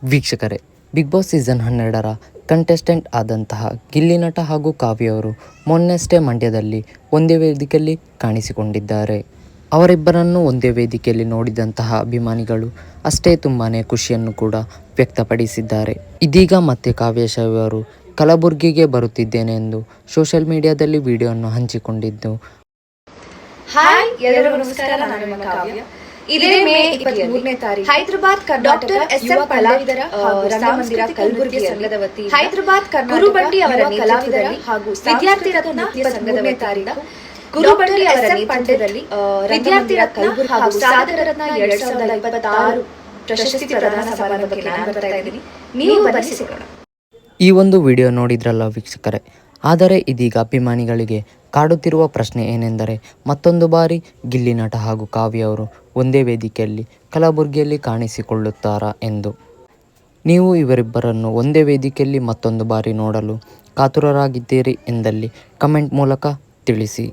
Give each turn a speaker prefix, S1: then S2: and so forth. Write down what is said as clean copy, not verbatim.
S1: ವೀಕ್ಷಕರೇ, big boss season 12ರ contestant ಆದಂತಹ ಗಿಲ್ಲಿ ನಟ ಹಾಗೂ ಕಾವ್ಯವರು ಮೊನ್ನೆಯಷ್ಟೇ ಮಂಡ್ಯದಲ್ಲಿ ಒಂದೇ ವೇದಿಕೆಯಲ್ಲಿ ಕಾಣಿಸಿಕೊಂಡಿದ್ದಾರೆ. ಅವರಿಬ್ಬರನ್ನು ಒಂದೇ ವೇದಿಕೆಯಲ್ಲಿ ನೋಡಿದಂತಹ ಅಭಿಮಾನಿಗಳು ಅಷ್ಟೇ ತುಂಬಾನೇ ಖುಷಿಯನ್ನು ಕೂಡ ವ್ಯಕ್ತಪಡಿಸಿದ್ದಾರೆ. ಇದೀಗ ಮತ್ತೆ ಕಾವ್ಯ ಅವರು ಕಲಬುರಗಿಗೆ ಬರುತ್ತಿದ್ದೇನೆ ಎಂದು ಸೋಷಿಯಲ್ ಮೀಡಿಯಾದಲ್ಲಿ ವಿಡಿಯೋವನ್ನು ಹಂಚಿಕೊಂಡಿದ್ದು,
S2: ಹಾಯ್ ಎಲ್ಲರಿಗೂ ನಮಸ್ಕಾರ. ನಾನು ನಿಮ್ಮ ಕಾವ್ಯ. ಇದೇ ಮೇ 23ನೇ ತಾರೀಕು ಹೈದರಾಬಾದ್ ಡಾಕ್ಟರ್ ಎಸ್.ಎಂ. ಕಲಾವಿದರ ರಂಗಮಂದಿರ ಕಲಬುರಗಿ ಸಂಘದ ವತಿಯಿಂದ ಹೈದರಾಬಾದ್ ಗುರುಬಂಡಿ ಅವರ ಕಲಾವಿದರ ಹಾಗೂ ವಿದ್ಯಾರ್ಥಿ ರತ್ನ 23ನೇ ತಾರೀಕು ಗುರುಬಂಡಿ ಅವರ ನೇತೃತ್ವದಲ್ಲಿ ವಿದ್ಯಾರ್ಥಿ ರತ್ನ ಹಾಗೂ ಸಾಧಕ ರತ್ನ 2026 ಪ್ರಶಸ್ತಿ ಪ್ರದಾನ ಸಮಾರಂಭಕ್ಕೆ ನಾನು ಬರ್ತಾ ಇದ್ದೀನಿ. ನೀವು ಬನ್ನಿ ಸಿಗೋಣ.
S1: ಈ ಒಂದು ವಿಡಿಯೋ ನೋಡಿದ್ರಲ್ಲ ವೀಕ್ಷಕರೇ. ಆದರೆ ಇದೀಗ ಅಭಿಮಾನಿಗಳಿಗೆ ಕಾಡುತ್ತಿರುವ ಪ್ರಶ್ನೆ ಏನೆಂದರೆ, ಮತ್ತೊಂದು ಬಾರಿ ಗಿಲ್ಲಿ ನಟ ಹಾಗೂ ಕಾವ್ಯ ಅವರು ಒಂದೇ ವೇದಿಕೆಯಲ್ಲಿ ಕಲಬುರಗಿಯಲ್ಲಿ ಕಾಣಿಸಿಕೊಳ್ಳುತ್ತಾರಾ ಎಂದು. ನೀವು ಇವರಿಬ್ಬರನ್ನು ಒಂದೇ ವೇದಿಕೆಯಲ್ಲಿ ಮತ್ತೊಂದು ಬಾರಿ ನೋಡಲು ಕಾತುರರಾಗಿದ್ದೀರಿ ಎಂದಲ್ಲಿ ಕಮೆಂಟ್ ಮೂಲಕ ತಿಳಿಸಿ.